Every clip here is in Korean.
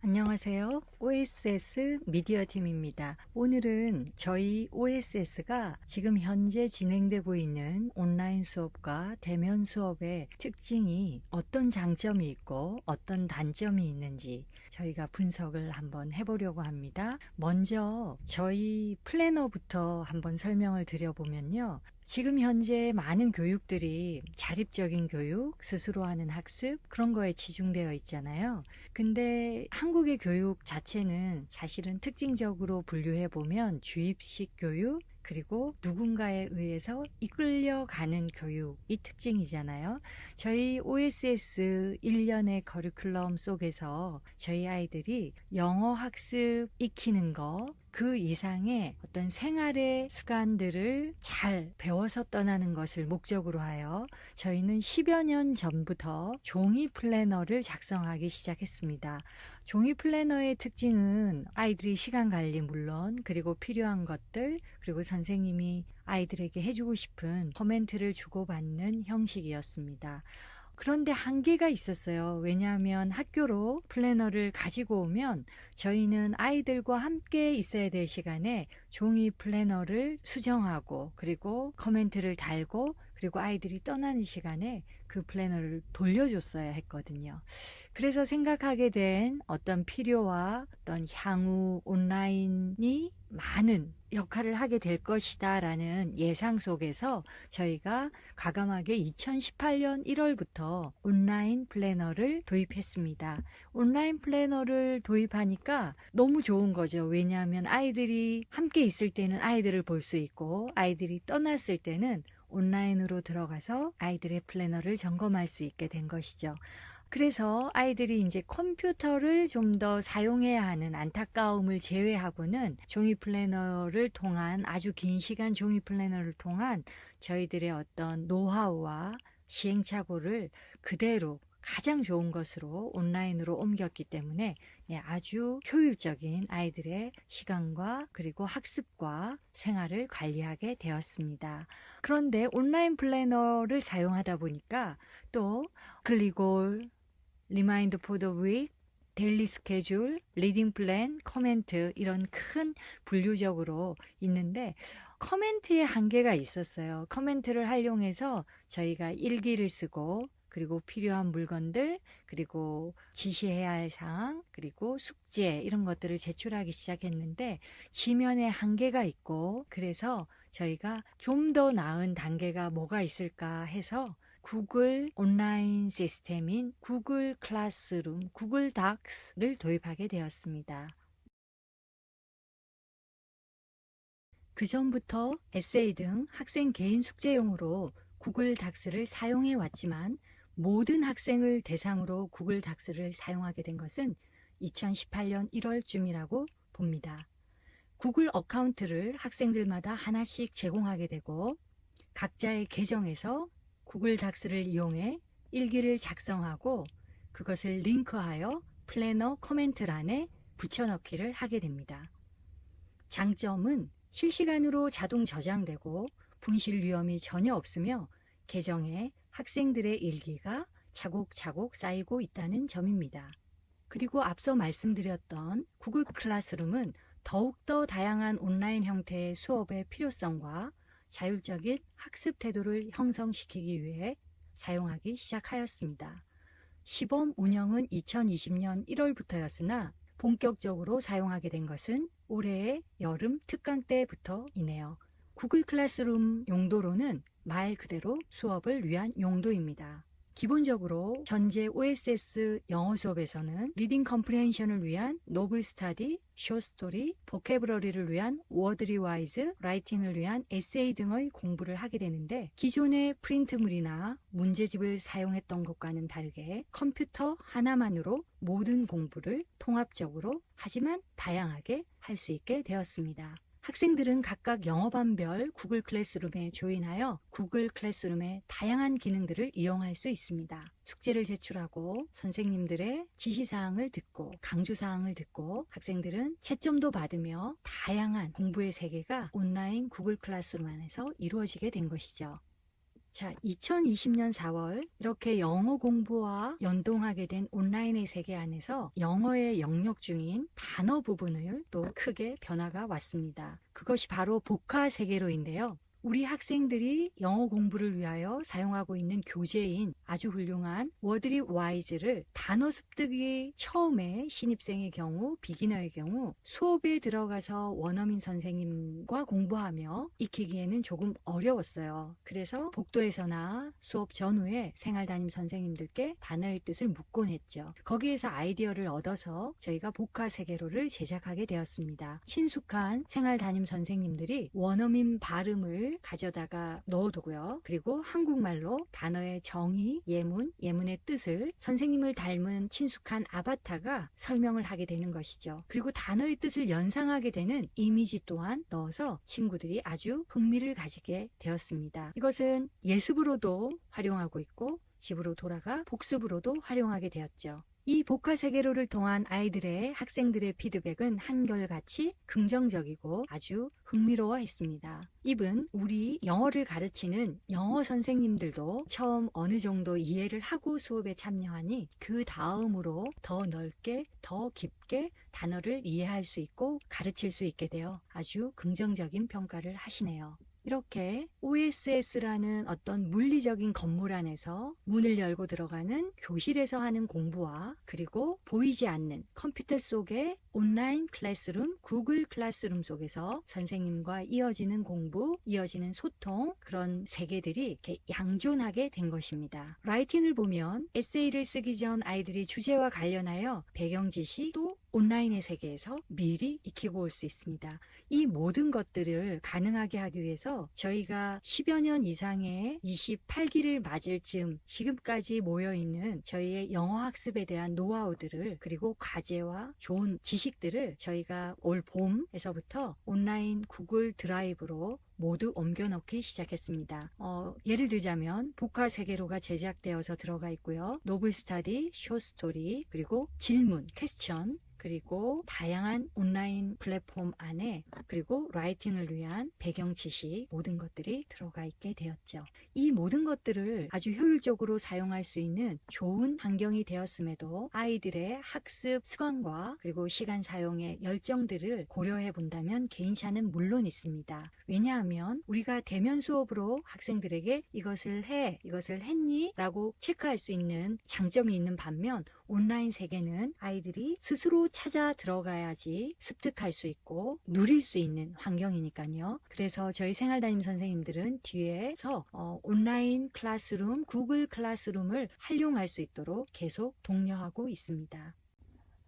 안녕하세요. OSS 미디어 팀입니다. 오늘은 저희 OSS가 지금 현재 진행되고 있는 온라인 수업과 대면 수업의 특징이 어떤 장점이 있고 어떤 단점이 있는지 저희가 분석을 한번 해보려고 합니다. 먼저 저희 플래너부터 한번 설명을 드려보면요. 지금 현재 많은 교육들이 자립적인 교육, 스스로 하는 학습 그런 거에 치중되어 있잖아요. 근데 한국의 교육 자체는 사실은 특징적으로 분류해 보면 주입식 교육 그리고 누군가에 의해서 이끌려가는 교육이 특징이잖아요. 저희 OSS 1년의 커리큘럼 속에서 저희 아이들이 영어 학습 익히는 거 그 이상의 어떤 생활의 습관들을 잘 배워서 떠나는 것을 목적으로 하여 저희는 10여 년 전부터 종이 플래너를 작성하기 시작했습니다. 종이 플래너의 특징은 아이들이 시간 관리 물론 그리고 필요한 것들 그리고 선생님이 아이들에게 해주고 싶은 코멘트를 주고받는 형식이었습니다. 그런데 한계가 있었어요. 왜냐하면 학교로 플래너를 가지고 오면 저희는 아이들과 함께 있어야 될 시간에 종이 플래너를 수정하고 그리고 코멘트를 달고 그리고 아이들이 떠나는 시간에 그 플래너를 돌려줬어야 했거든요. 그래서 생각하게 된 어떤 필요와 어떤 향후 온라인이 많은 역할을 하게 될 것이다 라는 예상 속에서 저희가 과감하게 2018년 1월부터 온라인 플래너를 도입했습니다. 온라인 플래너를 도입하니까 너무 좋은 거죠. 왜냐하면 아이들이 함께 있을 때는 아이들을 볼 수 있고 아이들이 떠났을 때는 온라인으로 들어가서 아이들의 플래너를 점검할 수 있게 된 것이죠. 그래서 아이들이 이제 컴퓨터를 좀 더 사용해야 하는 안타까움을 제외하고는 종이 플래너를 통한 아주 긴 시간 종이 플래너를 통한 저희들의 어떤 노하우와 시행착오를 그대로 가장 좋은 것으로 온라인으로 옮겼기 때문에 아주 효율적인 아이들의 시간과 그리고 학습과 생활을 관리하게 되었습니다. 그런데 온라인 플래너를 사용하다 보니까 또 클리골, 리마인드 포 더 윅, 데일리 스케줄, 리딩 플랜, 코멘트 이런 큰 분류적으로 있는데 코멘트에 한계가 있었어요. 코멘트를 활용해서 저희가 일기를 쓰고 그리고 필요한 물건들, 그리고 지시해야 할 사항, 그리고 숙제 이런 것들을 제출하기 시작했는데 지면에 한계가 있고 그래서 저희가 좀 더 나은 단계가 뭐가 있을까 해서 구글 온라인 시스템인 구글 클래스룸, 구글 닥스를 도입하게 되었습니다. 그 전부터 에세이 등 학생 개인 숙제용으로 구글 닥스를 사용해 왔지만 모든 학생을 대상으로 구글 닥스를 사용하게 된 것은 2018년 1월쯤이라고 봅니다. 구글 어카운트를 학생들마다 하나씩 제공하게 되고 각자의 계정에서 구글 닥스를 이용해 일기를 작성하고 그것을 링크하여 플래너 코멘트란에 붙여넣기를 하게 됩니다. 장점은 실시간으로 자동 저장되고 분실 위험이 전혀 없으며 계정에 학생들의 일기가 차곡차곡 쌓이고 있다는 점입니다. 그리고 앞서 말씀드렸던 구글 클래스룸은 더욱더 다양한 온라인 형태의 수업의 필요성과 자율적인 학습 태도를 형성시키기 위해 사용하기 시작하였습니다. 시범 운영은 2020년 1월부터였으나 본격적으로 사용하게 된 것은 올해의 여름 특강 때부터이네요. 구글 클래스룸 용도로는 말 그대로 수업을 위한 용도입니다. 기본적으로 현재 OSS 영어 수업에서는 리딩 컴프리헨션을 위한 노블 스터디, 숏 스토리, 보캐브러리를 위한 워드 리와이즈, 라이팅을 위한 에세이 등의 공부를 하게 되는데 기존의 프린트물이나 문제집을 사용했던 것과는 다르게 컴퓨터 하나만으로 모든 공부를 통합적으로 하지만 다양하게 할 수 있게 되었습니다. 학생들은 각각 영어반별 구글 클래스룸에 조인하여 구글 클래스룸의 다양한 기능들을 이용할 수 있습니다. 숙제를 제출하고 선생님들의 지시사항을 듣고 강조사항을 듣고 학생들은 채점도 받으며 다양한 공부의 세계가 온라인 구글 클래스룸 안에서 이루어지게 된 것이죠. 자, 2020년 4월 이렇게 영어 공부와 연동하게 된 온라인의 세계 안에서 영어의 영역 중인 단어 부분을 또 크게 변화가 왔습니다. 그것이 바로 복화 세계로인데요. 우리 학생들이 영어 공부를 위하여 사용하고 있는 교재인 아주 훌륭한 워드립 와이즈를 단어 습득이 처음에 신입생의 경우, 비기너의 경우 수업에 들어가서 원어민 선생님과 공부하며 익히기에는 조금 어려웠어요. 그래서 복도에서나 수업 전후에 생활담임 선생님들께 단어의 뜻을 묻곤 했죠. 거기에서 아이디어를 얻어서 저희가 복화 세계로를 제작하게 되었습니다. 친숙한 생활담임 선생님들이 원어민 발음을 가져다가 넣어두고요. 그리고 한국말로 단어의 정의, 예문, 예문의 뜻을 선생님을 닮은 친숙한 아바타가 설명을 하게 되는 것이죠. 그리고 단어의 뜻을 연상하게 되는 이미지 또한 넣어서 친구들이 아주 흥미를 가지게 되었습니다. 이것은 예습으로도 활용하고 있고 집으로 돌아가 복습으로도 활용하게 되었죠. 이 복화 세계로를 통한 아이들의 학생들의 피드백은 한결같이 긍정적이고 아주 흥미로워했습니다. 이분 우리 영어를 가르치는 영어 선생님들도 처음 어느 정도 이해를 하고 수업에 참여하니 그 다음으로 더 넓게 더 깊게 단어를 이해할 수 있고 가르칠 수 있게 되어 아주 긍정적인 평가를 하시네요. 이렇게 OSS라는 어떤 물리적인 건물 안에서 문을 열고 들어가는 교실에서 하는 공부와 그리고 보이지 않는 컴퓨터 속의 온라인 클래스룸, 구글 클래스룸 속에서 선생님과 이어지는 공부, 이어지는 소통 그런 세계들이 이렇게 양존하게 된 것입니다. 라이팅을 보면 에세이를 쓰기 전 아이들이 주제와 관련하여 배경 지식도 온라인의 세계에서 미리 익히고 올 수 있습니다. 이 모든 것들을 가능하게 하기 위해서 저희가 10여 년 이상의 28기를 맞을 즈음 지금까지 모여있는 저희의 영어 학습에 대한 노하우들을 그리고 과제와 좋은 지식들을 저희가 올 봄에서부터 온라인 구글 드라이브로 모두 옮겨넣기 시작했습니다. 예를 들자면 복화 세계로가 제작되어서 들어가 있고요. 노블 스터디, 쇼스토리, 그리고 질문, 퀘스천 그리고 다양한 온라인 플랫폼 안에 그리고 라이팅을 위한 배경 지식 모든 것들이 들어가 있게 되었죠. 이 모든 것들을 아주 효율적으로 사용할 수 있는 좋은 환경이 되었음에도 아이들의 학습 습관과 그리고 시간 사용의 열정들을 고려해 본다면 개인차는 물론 있습니다. 왜냐하면 우리가 대면 수업으로 학생들에게 이것을 해, 이것을 했니? 라고 체크할 수 있는 장점이 있는 반면 온라인 세계는 아이들이 스스로 찾아 들어가야지 습득할 수 있고 누릴 수 있는 환경이니까요. 그래서 저희 생활담임 선생님들은 뒤에서 온라인 클래스룸, 구글 클래스룸을 활용할 수 있도록 계속 독려하고 있습니다.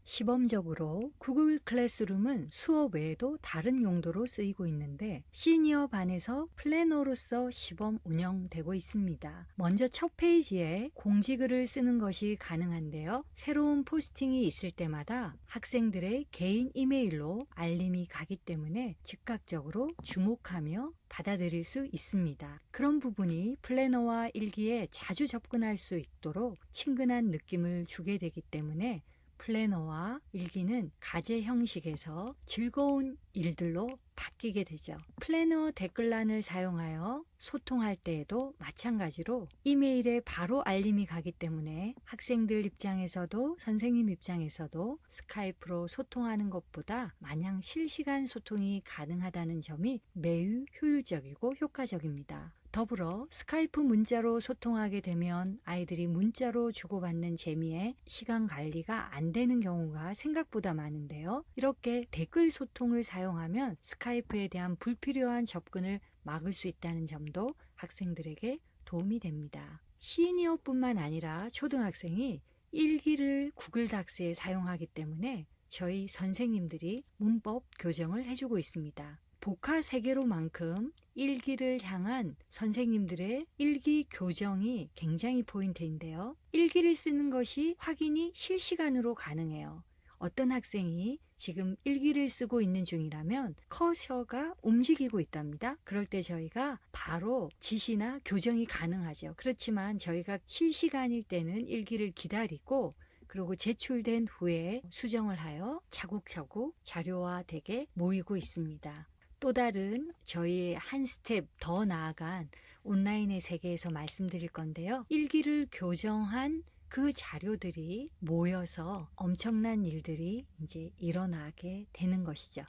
시범적으로 구글 클래스룸은 수업 외에도 다른 용도로 쓰이고 있는데 시니어 반에서 플래너로서 시범 운영되고 있습니다. 먼저 첫 페이지에 공지글을 쓰는 것이 가능한데요. 새로운 포스팅이 있을 때마다 학생들의 개인 이메일로 알림이 가기 때문에 즉각적으로 주목하며 받아들일 수 있습니다. 그런 부분이 플래너와 일기에 자주 접근할 수 있도록 친근한 느낌을 주게 되기 때문에 플래너와 일기는 과제 형식에서 즐거운 일들로 바뀌게 되죠. 플래너 댓글란을 사용하여 소통할 때에도 마찬가지로 이메일에 바로 알림이 가기 때문에 학생들 입장에서도 선생님 입장에서도 스카이프로 소통하는 것보다 마냥 실시간 소통이 가능하다는 점이 매우 효율적이고 효과적입니다. 더불어 스카이프 문자로 소통하게 되면 아이들이 문자로 주고받는 재미에 시간 관리가 안 되는 경우가 생각보다 많은데요. 이렇게 댓글 소통을 사용하면 스카이프에 대한 불필요한 접근을 막을 수 있다는 점도 학생들에게 도움이 됩니다. 시니어뿐만 아니라 초등학생이 일기를 구글 닥스에 사용하기 때문에 저희 선생님들이 문법 교정을 해주고 있습니다. 복화 세계로만큼 일기를 향한 선생님들의 일기 교정이 굉장히 포인트인데요. 일기를 쓰는 것이 확인이 실시간으로 가능해요. 어떤 학생이 지금 일기를 쓰고 있는 중이라면 커서가 움직이고 있답니다. 그럴 때 저희가 바로 지시나 교정이 가능하죠. 그렇지만 저희가 실시간일 때는 일기를 기다리고 그리고 제출된 후에 수정을 하여 차곡차곡 자료화되게 모이고 있습니다. 또 다른 저희의 한 스텝 더 나아간 온라인의 세계에서 말씀드릴 건데요. 일기를 교정한 그 자료들이 모여서 엄청난 일들이 이제 일어나게 되는 것이죠.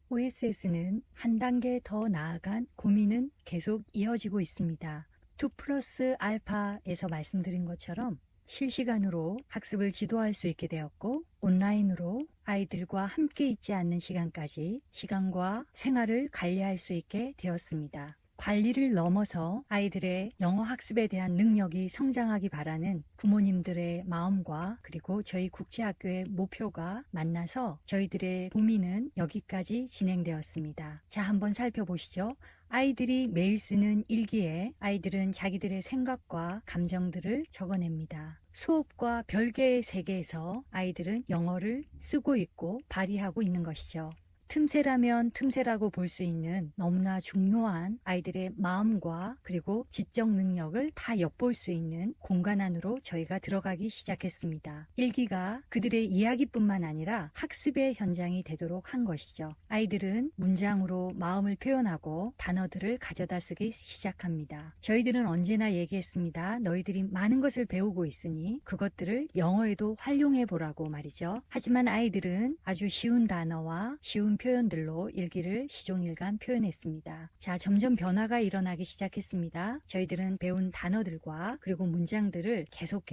OSS는 한 단계 더 나아간 고민은 계속 이어지고 있습니다. 2 플러스 알파에서 말씀드린 것처럼 실시간으로 학습을 지도할 수 있게 되었고, 온라인으로 아이들과 함께 있지 않는 시간까지 시간과 생활을 관리할 수 있게 되었습니다. 관리를 넘어서 아이들의 영어 학습에 대한 능력이 성장하기 바라는 부모님들의 마음과 그리고 저희 국제학교의 목표가 만나서 저희들의 고민은 여기까지 진행되었습니다. 자, 한번 살펴보시죠. 아이들이 매일 쓰는 일기에 아이들은 자기들의 생각과 감정들을 적어냅니다. 수업과 별개의 세계에서 아이들은 영어를 쓰고 있고 발휘하고 있는 것이죠. 틈새라면 틈새라고 볼 수 있는 너무나 중요한 아이들의 마음과 그리고 지적 능력을 다 엿볼 수 있는 공간 안으로 저희가 들어가기 시작했습니다. 일기가 그들의 이야기뿐만 아니라 학습의 현장이 되도록 한 것이죠. 아이들은 문장으로 마음을 표현하고 단어들을 가져다 쓰기 시작합니다. 저희들은 언제나 얘기했습니다. 너희들이 많은 것을 배우고 있으니 그것들을 영어에도 활용해 보라고 말이죠. 하지만 아이들은 아주 쉬운 단어와 쉬운 표현들로 일기를 시종일관 표현했습니다. 자, 점점 변화가 일어나기 시작했습니다. 저희들은 배운 단어들과 그리고 문장들을 계속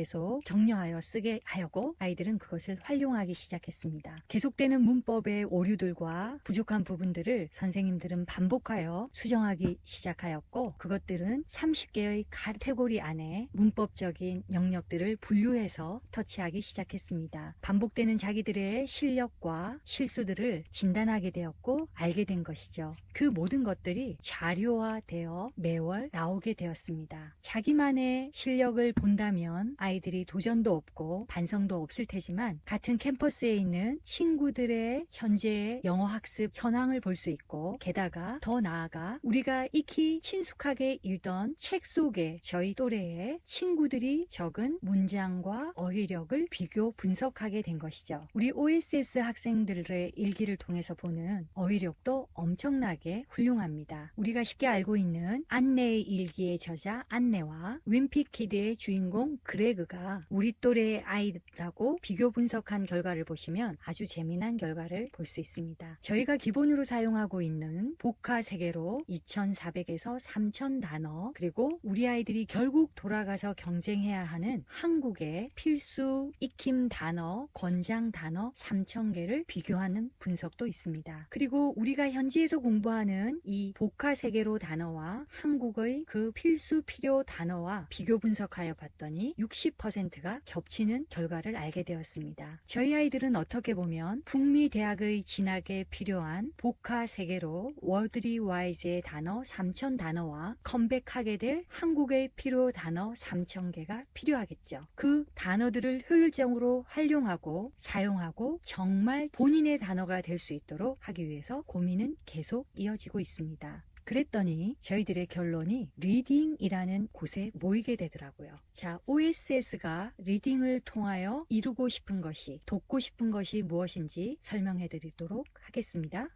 격려하여 쓰게 하였고, 아이들은 그것을 활용하기 시작했습니다. 계속되는 문법의 오류들과 부족한 부분들을 선생님들은 반복하여 수정하기 시작하였고, 그것들은 30개의 카테고리 안에 문법적인 영역들을 분류해서 터치하기 시작했습니다. 반복되는 자기들의 실력과 실수들을 진단하게 되었고 알게 된 것이죠. 그 모든 것들이 자료화되어 매월 나오게 되었습니다. 자기만의 실력을 본다면 아이들이 도전도 없고 반성도 없을 테지만, 같은 캠퍼스에 있는 친구들의 현재의 영어 학습 현황을 볼 수 있고, 게다가 더 나아가 우리가 익히 친숙하게 읽던 책 속에 저희 또래의 친구들이 적은 문장과 어휘력을 비교 분석하게 된 것이죠. 우리 OSS 학생들의 일기를 통해서 보는 어휘력도 엄청나게 훌륭합니다. 우리가 쉽게 알고 있는 안내의 일기의 저자 안내와 윈피키드의 주인공 그레그가 우리 또래의 아이라고 비교 분석한 결과를 보시면 아주 재미난 결과를 볼 수 있습니다. 저희가 기본으로 사용하고 있는 복화 세계로 2400에서 3000 단어, 그리고 우리 아이들이 결국 돌아가서 경쟁해야 하는 한국의 필수 익힘 단어, 권장 단어 3000개를 비교하는 분석도 있습니다. 그리고 우리가 현지에서 공부하는 이 복화 세계로 단어와 한국의 그 필수 필요 단어와 비교 분석하여 봤더니 60%가 겹치는 결과를 알게 되었습니다. 저희 아이들은 어떻게 보면 북미 대학의 진학에 필요한 복화 세계로 워드리 와이즈의 단어 3000 단어와 컴백하게 될 한국의 필요 단어 3000개가 필요하겠죠. 그 단어들을 효율적으로 활용하고 사용하고 정말 본인의 단어가 될 수 있도록 하기 위해서 고민은 계속 이어지고 있습니다. 그랬더니 저희들의 결론이 리딩이라는 곳에 모이게 되더라고요. 자, OSS가 리딩을 통하여 이루고 싶은 것이, 돕고 싶은 것이 무엇인지 설명해 드리도록 하겠습니다.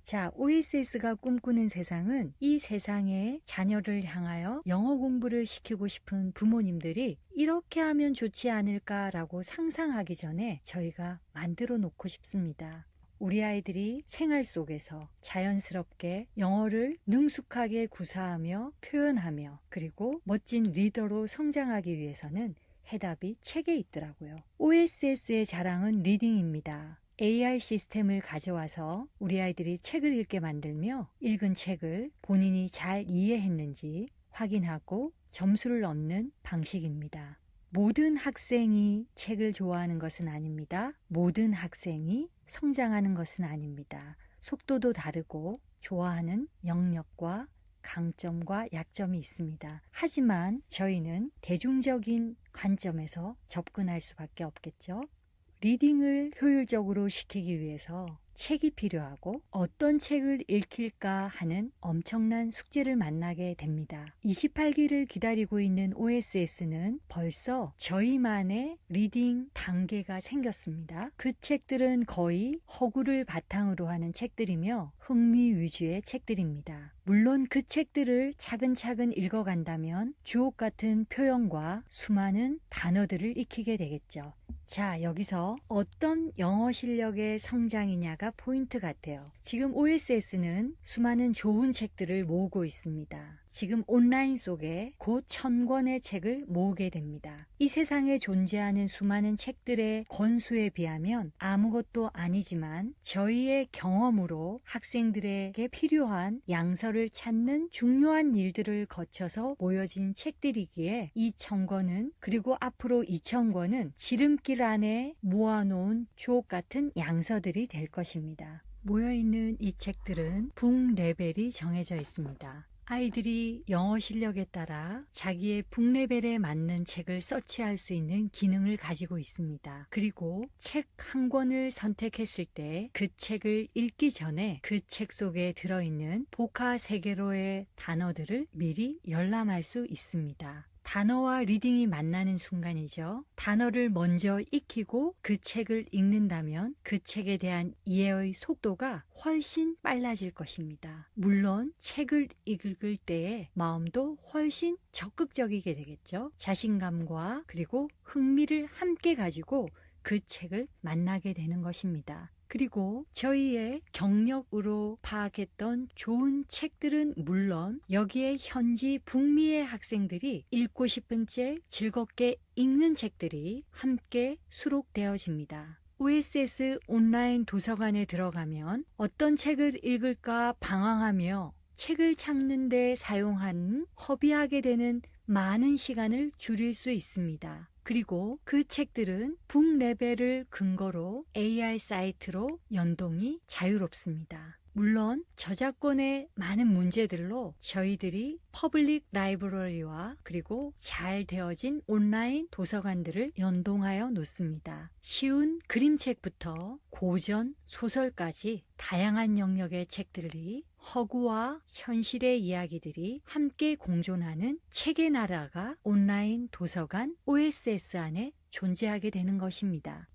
자, OSS가 꿈꾸는 세상은 이 세상에 자녀를 향하여 영어 공부를 시키고 싶은 부모님들이 이렇게 하면 좋지 않을까라고 상상하기 전에 저희가 만들어 놓고 싶습니다. 우리 아이들이 생활 속에서 자연스럽게 영어를 능숙하게 구사하며 표현하며 그리고 멋진 리더로 성장하기 위해서는 해답이 책에 있더라고요. OSS의 자랑은 리딩입니다. AI 시스템을 가져와서 우리 아이들이 책을 읽게 만들며 읽은 책을 본인이 잘 이해했는지 확인하고 점수를 얻는 방식입니다. 모든 학생이 책을 좋아하는 것은 아닙니다. 모든 학생이 성장하는 것은 아닙니다. 속도도 다르고 좋아하는 영역과 강점과 약점이 있습니다. 하지만 저희는 대중적인 관점에서 접근할 수밖에 없겠죠. 리딩을 효율적으로 시키기 위해서 책이 필요하고 어떤 책을 읽힐까 하는 엄청난 숙제를 만나게 됩니다. 28기를 기다리고 있는 OSS는 벌써 저희만의 리딩 단계가 생겼습니다. 그 책들은 거의 허구를 바탕으로 하는 책들이며 흥미 위주의 책들입니다. 물론 그 책들을 차근차근 읽어간다면 주옥 같은 표현과 수많은 단어들을 익히게 되겠죠. 자, 여기서 어떤 영어 실력의 성장이냐가 포인트 같아요. 지금 OSS는 수많은 좋은 책들을 모으고 있습니다. 지금 온라인 속에 곧 1000권의 책을 모으게 됩니다. 이 세상에 존재하는 수많은 책들의 권수에 비하면 아무것도 아니지만 저희의 경험으로 학생들에게 필요한 양서를 찾는 중요한 일들을 거쳐서 모여진 책들이기에 이 1000권은 그리고 앞으로 2000권은 지름길 안에 모아놓은 주옥 같은 양서들이 될 것입니다. 모여있는 이 책들은 북 레벨이 정해져 있습니다. 아이들이 영어 실력에 따라 자기의 북 레벨에 맞는 책을 서치할 수 있는 기능을 가지고 있습니다. 그리고 책 한 권을 선택했을 때 그 책을 읽기 전에 그 책 속에 들어있는 독화 세계로의 단어들을 미리 열람할 수 있습니다. 단어와 리딩이 만나는 순간이죠. 단어를 먼저 익히고 그 책을 읽는다면 그 책에 대한 이해의 속도가 훨씬 빨라질 것입니다. 물론 책을 읽을 때의 마음도 훨씬 적극적이게 되겠죠. 자신감과 그리고 흥미를 함께 가지고 그 책을 만나게 되는 것입니다. 그리고 저희의 경력으로 파악했던 좋은 책들은 물론 여기에 현지 북미의 학생들이 읽고 싶은 책, 즐겁게 읽는 책들이 함께 수록되어집니다. OSS 온라인 도서관에 들어가면 어떤 책을 읽을까 방황하며 책을 찾는 데 사용한 허비하게 되는 많은 시간을 줄일 수 있습니다. 그리고 그 책들은 북 레벨을 근거로 AI 사이트로 연동이 자유롭습니다. 물론 저작권의 많은 문제들로 저희들이 퍼블릭 라이브러리와 그리고 잘 되어진 온라인 도서관들을 연동하여 놓습니다. 쉬운 그림책부터 고전, 소설까지 다양한 영역의 책들이 허구와 현실의 이야기들이 함께 공존하는 책의 나라가 온라인 도서관 OSS 안에 존재하게 되는 것입니다.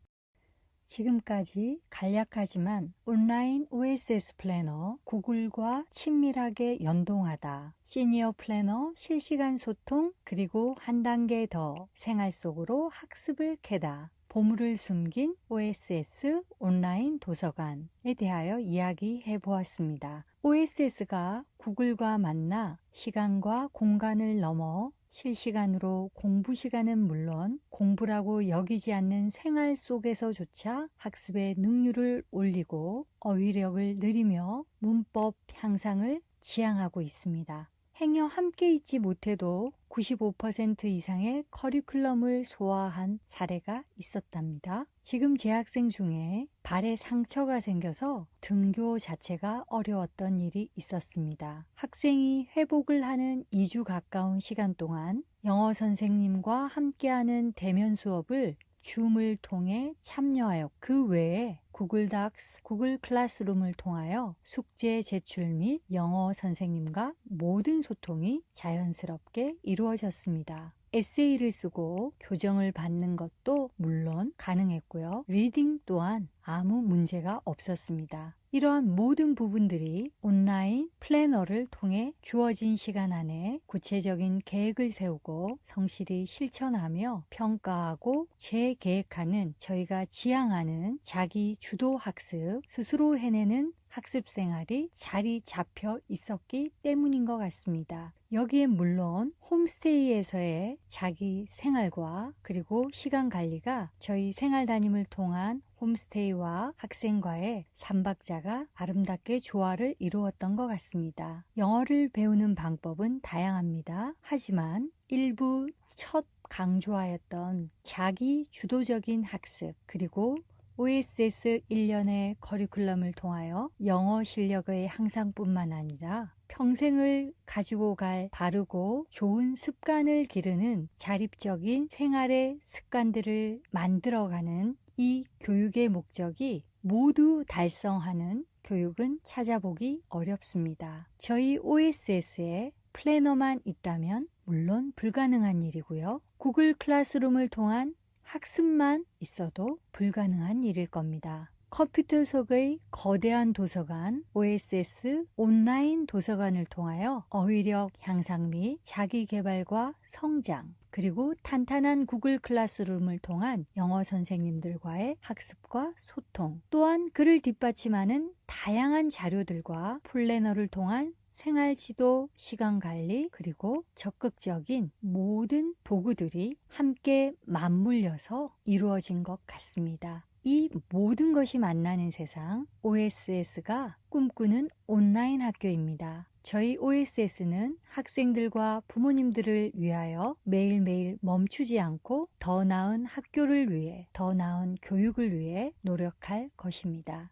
지금까지 간략하지만 온라인 OSS 플래너 구글과 친밀하게 연동하다, 시니어 플래너 실시간 소통, 그리고 한 단계 더 생활 속으로 학습을 캐다, 보물을 숨긴 OSS 온라인 도서관에 대하여 이야기해 보았습니다. OSS가 구글과 만나 시간과 공간을 넘어 실시간으로 공부 시간은 물론 공부라고 여기지 않는 생활 속에서조차 학습의 능률을 올리고 어휘력을 늘리며 문법 향상을 지향하고 있습니다. 행여 함께 있지 못해도 95% 이상의 커리큘럼을 소화한 사례가 있었답니다. 지금 제 학생 중에 발에 상처가 생겨서 등교 자체가 어려웠던 일이 있었습니다. 학생이 회복을 하는 2주 가까운 시간 동안 영어 선생님과 함께하는 대면 수업을 줌을 통해 참여하여 그 외에 구글 닥스, 구글 클래스룸을 통하여 숙제 제출 및 영어 선생님과 모든 소통이 자연스럽게 이루어졌습니다. 에세이를 쓰고 교정을 받는 것도 물론 가능했고요. 리딩 또한 아무 문제가 없었습니다. 이러한 모든 부분들이 온라인 플래너를 통해 주어진 시간 안에 구체적인 계획을 세우고 성실히 실천하며 평가하고 재계획하는 저희가 지향하는 자기 주도 학습, 스스로 해내는 학습 생활이 자리 잡혀 있었기 때문인 것 같습니다. 여기에 물론 홈스테이에서의 자기 생활과 그리고 시간 관리가 저희 생활담임을 통한 홈스테이와 학생과의 3박자가 아름답게 조화를 이루었던 것 같습니다. 영어를 배우는 방법은 다양합니다. 하지만 일부 첫 강조하였던 자기 주도적인 학습 그리고 OSS 1년의 커리큘럼을 통하여 영어 실력의 향상뿐만 아니라 평생을 가지고 갈 바르고 좋은 습관을 기르는 자립적인 생활의 습관들을 만들어가는 이 교육의 목적이 모두 달성하는 교육은 찾아보기 어렵습니다. 저희 OSS에 플래너만 있다면 물론 불가능한 일이고요. 구글 클래스룸을 통한 학습만 있어도 불가능한 일일 겁니다. 컴퓨터 속의 거대한 도서관, OSS 온라인 도서관을 통하여 어휘력 향상 및 자기개발과 성장, 그리고 탄탄한 구글 클래스룸을 통한 영어 선생님들과의 학습과 소통, 또한 그를 뒷받침하는 다양한 자료들과 플래너를 통한 생활지도, 시간관리, 그리고 적극적인 모든 도구들이 함께 맞물려서 이루어진 것 같습니다. 이 모든 것이 만나는 세상, OSS가 꿈꾸는 온라인 학교입니다. 저희 OSS는 학생들과 부모님들을 위하여 매일매일 멈추지 않고 더 나은 학교를 위해, 더 나은 교육을 위해 노력할 것입니다.